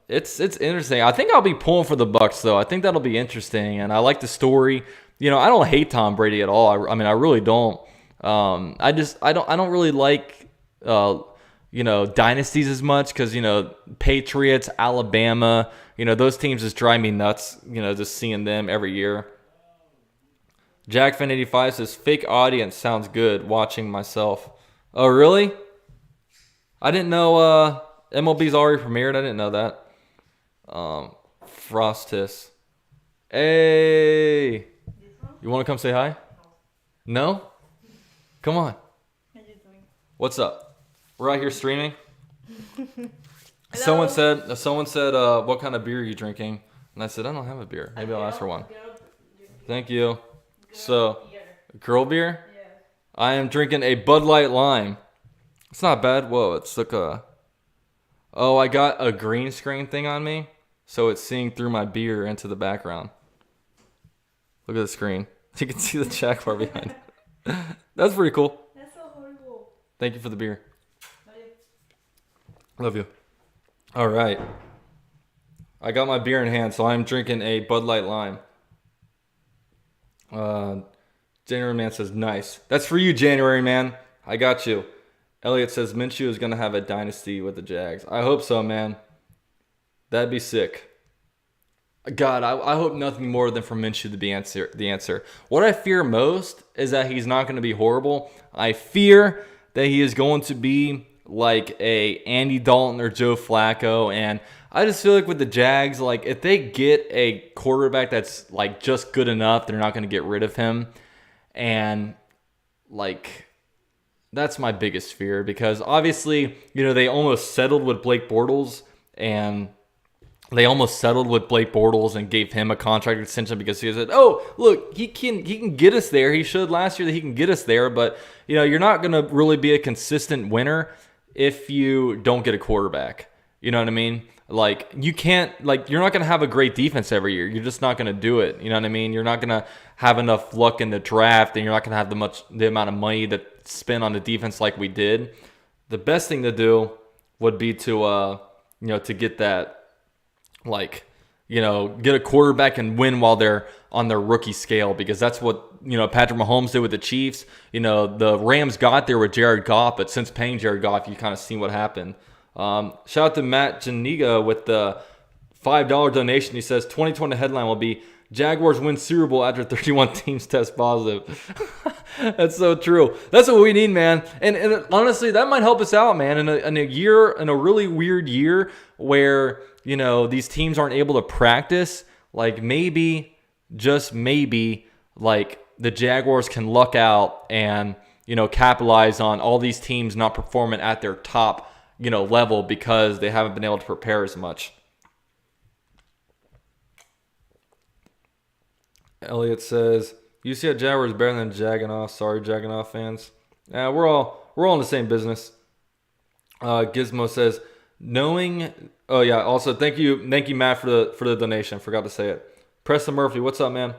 it's interesting. I think I'll be pulling for the Bucks though. I think that'll be interesting, and I like the story. I don't hate Tom Brady at all. I mean, I really don't. I don't really like dynasties as much because Patriots, Alabama, those teams just drive me nuts. Just seeing them every year. JackFan85 says fake audience sounds good. Watching myself. Oh, really? I didn't know MLB's already premiered. I didn't know that. Frostis. Hey. You want to come say hi? No? Come on. What's up? We're out here streaming. Someone said, what kind of beer are you drinking? And I said, I don't have a beer. Maybe I'll ask for one. Thank you. So, girl beer? I am drinking a Bud Light Lime. It's not bad. Whoa, it's like I got a green screen thing on me, so it's seeing through my beer into the background. Look at the screen. You can see the Jaguar behind it. That's pretty cool. That's so horrible. Thank you for the beer. Love you. All right. I got my beer in hand, so I'm drinking a Bud Light Lime. January Man says, nice. That's for you, January Man. I got you. Elliot says, Minshew is going to have a dynasty with the Jags. I hope so, man. That'd be sick. God, I hope nothing more than for Minshew to be the answer. What I fear most is that he's not going to be horrible. I fear that he is going to be like a Andy Dalton or Joe Flacco. And I just feel like with the Jags, like if they get a quarterback that's like just good enough, they're not going to get rid of him. And like that's my biggest fear because obviously, they almost settled with Blake Bortles and gave him a contract extension because he said, "Oh, look, he can get us there. He showed last year that he can get us there, but you're not going to really be a consistent winner if you don't get a quarterback." You know what I mean? Like you can't you're not going to have a great defense every year. You're just not going to do it. You know what I mean? You're not going to have enough luck in the draft and you're not going to have the amount of money to spend on the defense like we did. The best thing to do would be to to get that get a quarterback and win while they're on their rookie scale because that's what, Patrick Mahomes did with the Chiefs. The Rams got there with Jared Goff, but since paying Jared Goff, you kind of seen what happened. Shout out to Matt Janiga with the $5 donation. He says 2020 headline will be Jaguars win Super Bowl after 31 teams test positive. That's so true. That's what we need, man. And honestly, that might help us out, man. In a really weird year where, these teams aren't able to practice, like maybe, just maybe, like the Jaguars can luck out and, capitalize on all these teams not performing at their top, level because they haven't been able to prepare as much. Elliot says, UCF Jaguar is better than Jagganoff. Sorry, Jagganoff fans. We're all in the same business. Gizmo says, knowing. Oh yeah. Also, thank you, Matt, for the donation. Forgot to say it. Preston Murphy, what's up, man?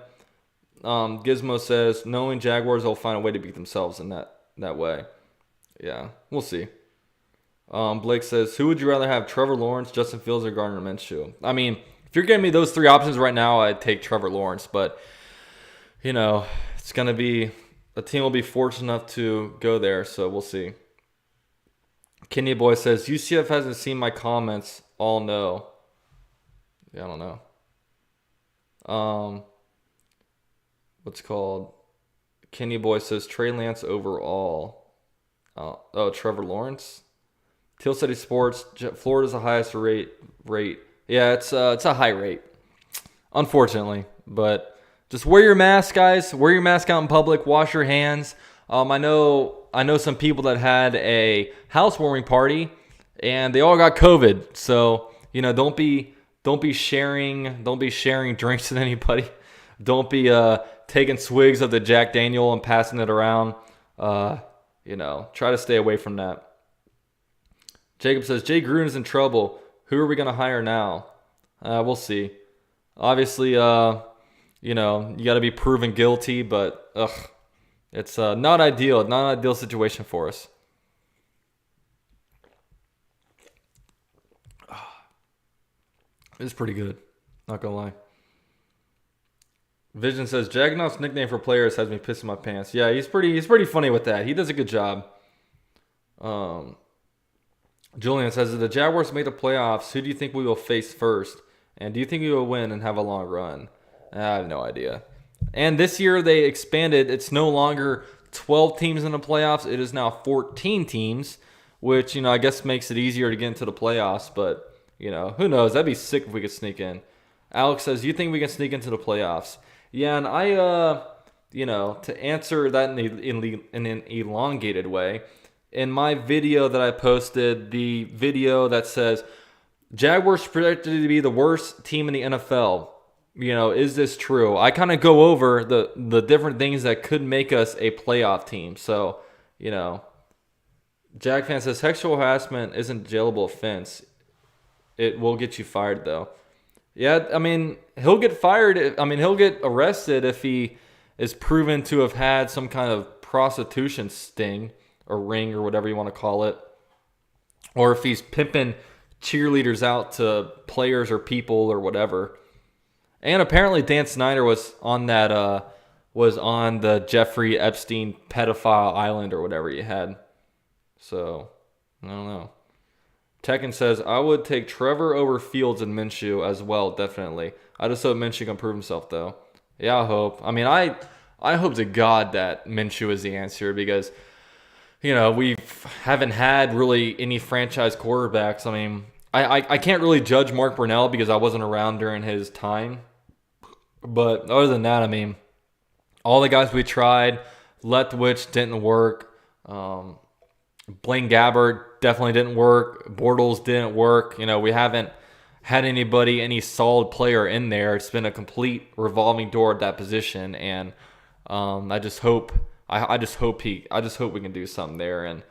Gizmo says, knowing Jaguars, they'll find a way to beat themselves in that way. Yeah, we'll see. Blake says, who would you rather have, Trevor Lawrence, Justin Fields, or Gardner Minshew? I mean, if you're giving me those three options right now, I'd take Trevor Lawrence. But, it's going to be, the team will be fortunate enough to go there, so we'll see. Kenny Boy says, UCF hasn't seen my comments. All no. Yeah, I don't know. What's called? Kenny Boy says, Trey Lance overall. Trevor Lawrence? Teal City Sports, Florida's the highest rate. Yeah, it's a high rate, unfortunately. But just wear your mask, guys. Wear your mask out in public. Wash your hands. I know some people that had a housewarming party, and they all got COVID. So don't be sharing drinks with anybody. Don't be taking swigs of the Jack Daniel and passing it around. Try to stay away from that. Jacob says, Jay Gruden is in trouble. Who are we going to hire now? We'll see. Obviously, you got to be proven guilty, but it's not ideal. Not an ideal situation for us. It's pretty good. Not going to lie. Vision says, Jagnoff's nickname for players has me pissing my pants. Yeah, he's pretty funny with that. He does a good job. Julian says, if the Jaguars make the playoffs, who do you think we will face first? And do you think we will win and have a long run? I have no idea. And this year they expanded. It's no longer 12 teams in the playoffs. It is now 14 teams, which, I guess makes it easier to get into the playoffs. But, who knows? That'd be sick if we could sneak in. Alex says, you think we can sneak into the playoffs? Yeah, and I, to answer that in an elongated way, in my video that I posted, the video that says, Jaguars predicted to be the worst team in the NFL. Is this true? I kind of go over the different things that could make us a playoff team. So, Jag fan says, sexual harassment isn't jailable offense. It will get you fired, though. Yeah, I mean, he'll get fired. He'll get arrested if he is proven to have had some kind of prostitution sting or ring or whatever you want to call it. Or if he's pimping cheerleaders out to players or people or whatever. And apparently Dan Snyder was on the Jeffrey Epstein pedophile island or whatever he had. So, I don't know. Tekken says, I would take Trevor over Fields and Minshew as well, definitely. I just hope Minshew can prove himself, though. Yeah, I hope. I hope to God that Minshew is the answer because, we haven't had really any franchise quarterbacks. I can't really judge Mark Brunell because I wasn't around during his time. But other than that, all the guys we tried, Leftwich didn't work. Blaine Gabbert definitely didn't work. Bortles didn't work. We haven't had any solid player in there. It's been a complete revolving door at that position, and I just hope we can do something there. And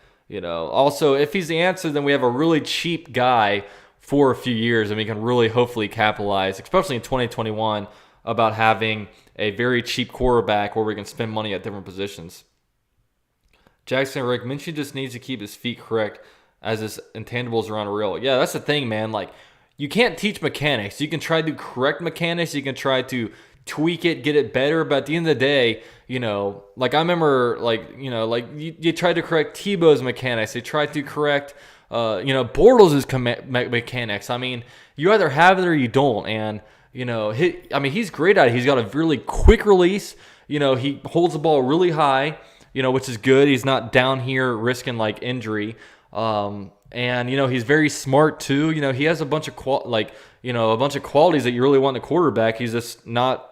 also if he's the answer, then we have a really cheap guy for a few years, and we can really hopefully capitalize, especially in 2021, about having a very cheap quarterback where we can spend money at different positions. Jackson Rick, Minshew just needs to keep his feet correct as his intangibles are unreal. Yeah, that's the thing, man. You can't teach mechanics. You can try to correct mechanics. You can try to tweak it, get it better. But at the end of the day, I remember, you tried to correct Tebow's mechanics. They tried to correct, Bortles' mechanics. You either have it or you don't. And, he's great at it. He's got a really quick release. He holds the ball really high, which is good. He's not down here risking injury. And he's very smart too. He has a bunch of qualities that you really want in a quarterback. He's just not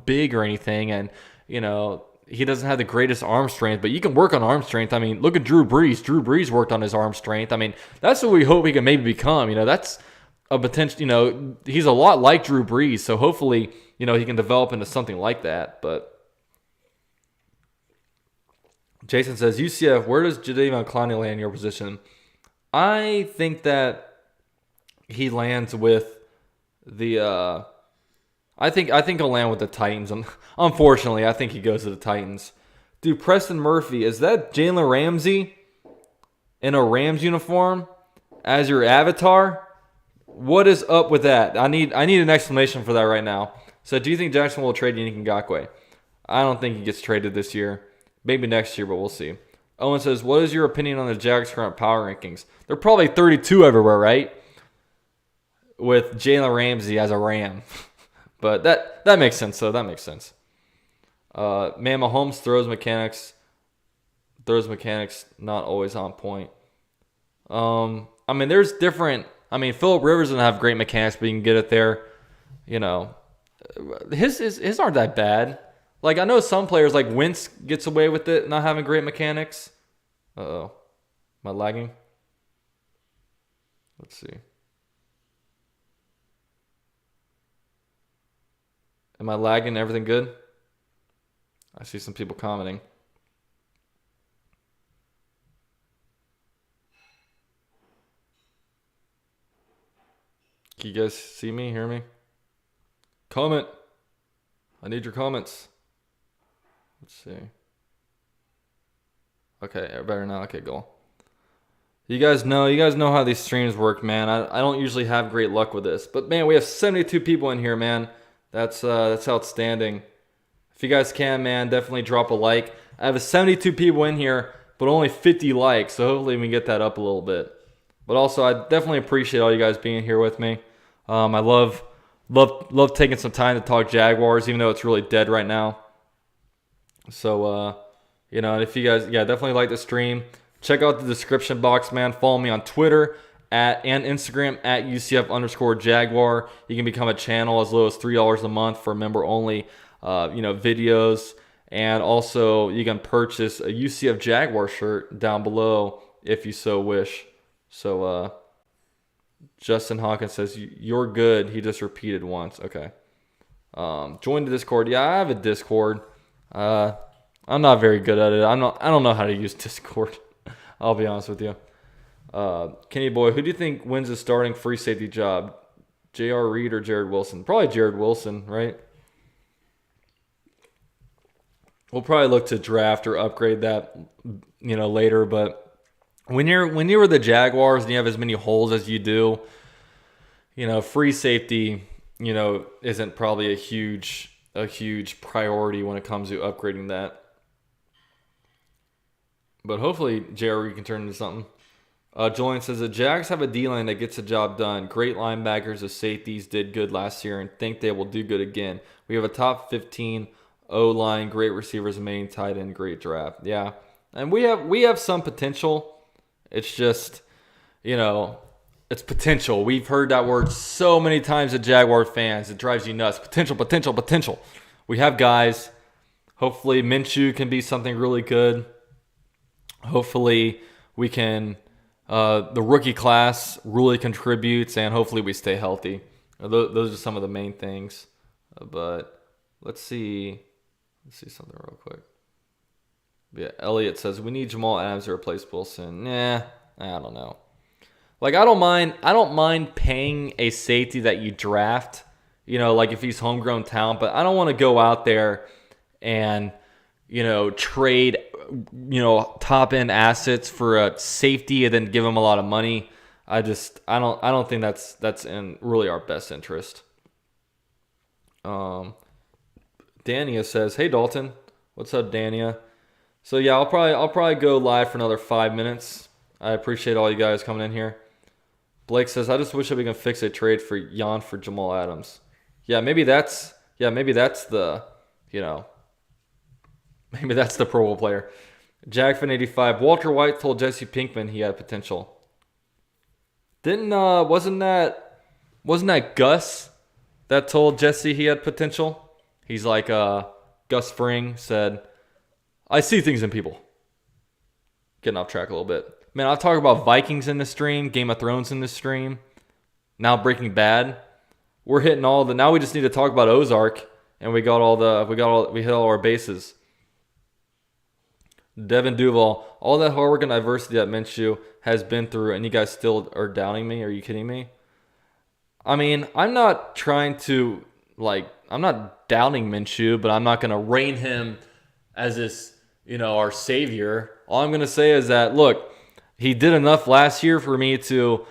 big or anything, and he doesn't have the greatest arm strength. But you can work on arm strength. Look at Drew Brees. Drew Brees worked on his arm strength. That's what we hope he can maybe become. That's a potential. He's a lot like Drew Brees, so hopefully he can develop into something like that. But Jason says, UCF, where does Jadeveon Clowney land in your position? I think that he lands with the I think he'll land with the Titans. Unfortunately, I think he goes to the Titans. Dude, Preston Murphy, is that Jalen Ramsey in a Rams uniform as your avatar? What is up with that? I need an explanation for that right now. So, do you think Jacksonville will trade Yannick Ngakoue? I don't think he gets traded this year. Maybe next year, but we'll see. Owen says, what is your opinion on the Jags' current power rankings? They're probably 32 everywhere, right? With Jalen Ramsey as a Ram. But that makes sense, though. That makes sense. Man, Mahomes throws mechanics not always on point. I mean, there's different. I mean, Phillip Rivers doesn't have great mechanics, but you can get it there. You know, his aren't that bad. Like, I know some players, like Wentz, gets away with it not having great mechanics. Uh-oh. Am I lagging? Let's see. Am I lagging? Everything good? I see some people commenting. Can you guys see me, hear me? Comment. I need your comments. Let's see. Okay, better now. Okay, go. You guys know how these streams work, man. I don't usually have great luck with this, but man, we have 72 people in here, man. That's outstanding. If you guys can, man, definitely drop a like. I have 72 people in here, but only 50 likes, so hopefully we can get that up a little bit. But also, I definitely appreciate all you guys being here with me. I love taking some time to talk Jaguars, even though it's really dead right now. So, and if you guys, definitely like the stream. Check out the description box, man. Follow me on Twitter and Instagram at UCF_Jaguar. You can become a channel as low as $3 a month for member only, videos. And also, you can purchase a UCF Jaguar shirt down below if you so wish. So, Justin Hawkins says, you're good. He just repeated once. Okay. Join the Discord. Yeah, I have a Discord. I'm not very good at it. I don't know how to use Discord. I'll be honest with you. Kenny Boy, who do you think wins the starting free safety job? J.R. Reed or Jared Wilson? Probably Jared Wilson, right? We'll probably look to draft or upgrade that, later. But when you're the Jaguars and you have as many holes as you do, free safety, isn't probably a huge priority when it comes to upgrading that. But hopefully, J.R. can turn into something. Julian says, the Jags have a D-line that gets the job done. Great linebackers, the safeties did good last year and think they will do good again. We have a top 15 O-line, great receivers, main tight end, great draft. Yeah, and we have some potential. It's just, it's potential. We've heard that word so many times as Jaguar fans. It drives you nuts. Potential, potential, potential. We have guys. Hopefully, Minshew can be something really good. Hopefully, we can, the rookie class really contributes, and hopefully we stay healthy. Those are some of the main things. But let's see something real quick. Yeah, Elliot says, we need Jamal Adams to replace Wilson. Nah, I don't know. Like, I don't mind paying a safety that you draft, like if he's homegrown talent, but I don't want to go out there and, trade, top end assets for a safety and then give him a lot of money. I don't think that's in really our best interest. Dania says, hey Dalton, what's up, Dania? So yeah, I'll probably go live for another 5 minutes. I appreciate all you guys coming in here. Blake says, I just wish that we can fix a trade for Jan for Jamal Adams. Maybe that's the maybe that's the Pro Bowl player. Jackfin85. Walter White told Jesse Pinkman he had potential. Wasn't that Gus that told Jesse he had potential? He's like, Gus Fring said, I see things in people. Getting off track a little bit. Man, I'll talk about Vikings in the stream, Game of Thrones in the stream. Now Breaking Bad. We're hitting all the. Now we just need to talk about Ozark, and we hit all our bases. Devin Duval, all that hard work and diversity that Minshew has been through, and you guys still are doubting me? Are you kidding me? I mean, I'm not trying to, I'm not doubting Minshew, but I'm not going to reign him as this, our savior. All I'm going to say is that, look, he did enough last year for me to,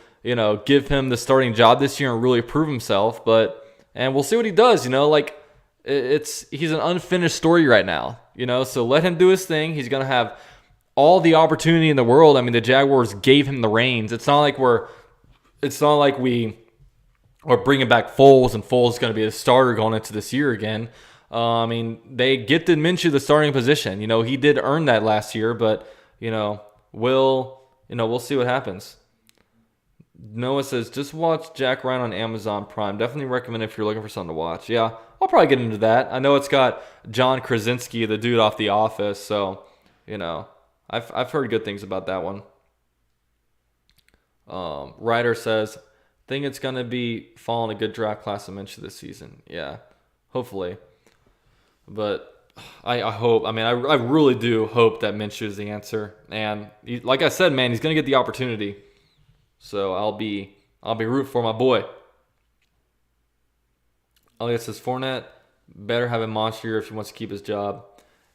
give him the starting job this year and really prove himself. And we'll see what he does, he's an unfinished story right now, so let him do his thing. He's going to have all the opportunity in the world. I mean, the Jaguars gave him the reins. It's not like we are bringing back Foles and Foles is going to be a starter going into this year again. They gifted Minshew the starting position. He did earn that last year, but, we'll see what happens. Noah says, just watch Jack Ryan on Amazon Prime. Definitely recommend if you're looking for something to watch. Yeah, I'll probably get into that. I know it's got John Krasinski, the dude off The Office, so, I've heard good things about that one. Ryder says, think it's going to be following a good draft class of Minshew this season. Yeah, hopefully. But I hope, I really do hope that Minshew is the answer. And like I said, man, he's going to get the opportunity. So I'll be rooting for my boy. Elliot says, Fournette better have a monster year if he wants to keep his job.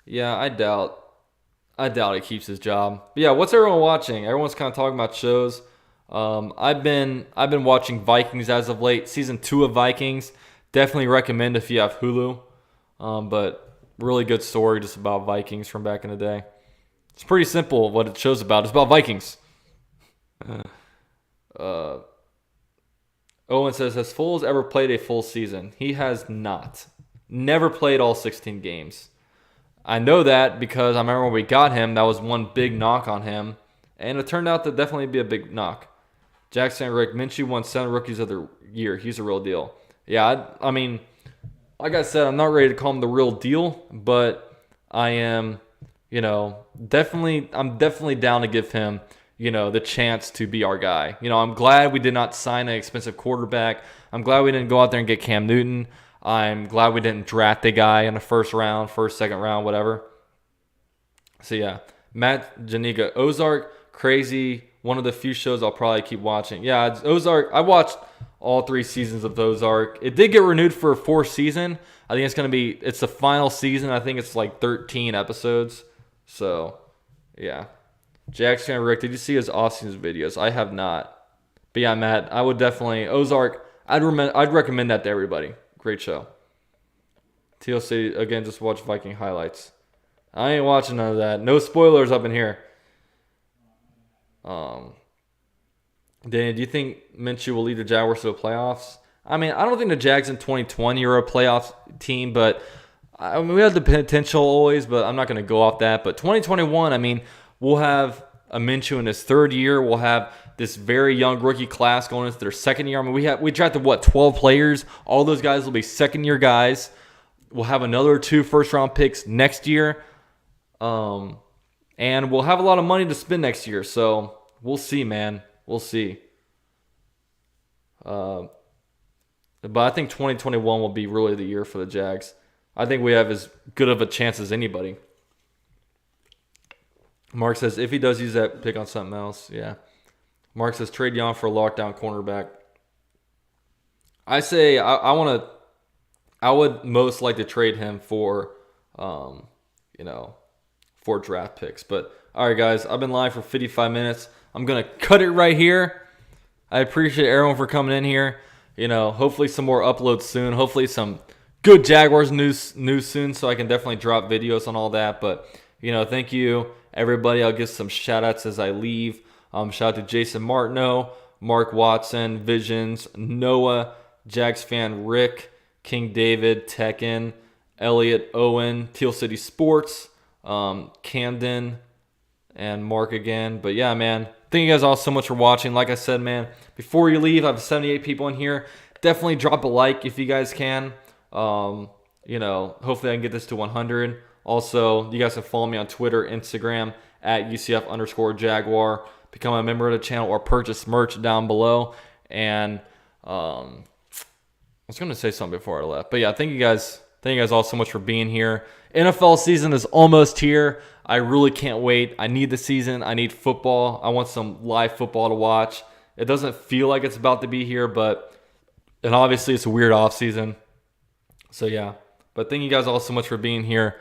Yeah, I doubt he keeps his job. But yeah, what's everyone watching? Everyone's kind of talking about shows. I've been watching Vikings as of late. Season 2 of Vikings. Definitely recommend if you have Hulu. But really good story just about Vikings from back in the day. It's pretty simple what it shows about. It's about Vikings. Owen says, has Foles ever played a full season? He has not. Never played all 16 games. I know that because I remember when we got him, that was one big knock on him. And it turned out to definitely be a big knock. Jackson Rick, Minshew won 7 rookies of the year. He's a real deal. Yeah, I mean, like I said, I'm not ready to call him the real deal, but I am, I'm definitely down to give him, the chance to be our guy. I'm glad we did not sign an expensive quarterback. I'm glad we didn't go out there and get Cam Newton. I'm glad we didn't draft a guy in the first, second round, whatever. So yeah, Matt Janiga, Ozark, crazy. One of the few shows I'll probably keep watching. Yeah, it's Ozark. I watched all 3 seasons of Ozark. It did get renewed for a 4th season. I think it's the final season. I think it's like 13 episodes. So, yeah. Jackson Rick, did you see his off-season videos? I have not. But yeah, Matt, I would definitely Ozark. I'd recommend that to everybody. Great show. TLC again, just watch Viking highlights. I ain't watching none of that. No spoilers up in here. Danny, do you think Minshew will lead the Jaguars to the playoffs? I don't think the Jags in 2020 are a playoff team, but we have the potential always, but I'm not going to go off that. But 2021, we'll have a Minshew in his 3rd year. We'll have this very young rookie class going into their 2nd year. We drafted, 12 players? All those guys will be 2nd-year guys. We'll have another 2 first-round picks next year. And we'll have a lot of money to spend next year. So we'll see, man. We'll see. But I think 2021 will be really the year for the Jags. I think we have as good of a chance as anybody. Mark says, if he does use that pick on something else, yeah. Mark says, trade Yon for a lockdown cornerback. I say I would most like to trade him for, for draft picks. But, all right, guys, I've been live for 55 minutes. I'm going to cut it right here. I appreciate everyone for coming in here. Hopefully some more uploads soon. Hopefully some good Jaguars news soon so I can definitely drop videos on all that. But, thank you, everybody. I'll give some shout-outs as I leave. Shout out to Jason Martineau, Mark Watson, Visions, Noah, Jags fan Rick, King David, Tekken, Elliot Owen, Teal City Sports, Camden, and Mark again. But yeah, man, thank you guys all so much for watching. Like I said, man, before you leave, I have 78 people in here. Definitely drop a like if you guys can. Hopefully I can get this to 100. Also, you guys can follow me on Twitter, Instagram, at UCF_Jaguar. Become a member of the channel or purchase merch down below. And I was going to say something before I left. But yeah, thank you guys Thank you guys all so much for being here. NFL season is almost here. I really can't wait. I need the season. I need football. I want some live football to watch. It doesn't feel like it's about to be here, and obviously it's a weird off season. So yeah. But thank you guys all so much for being here.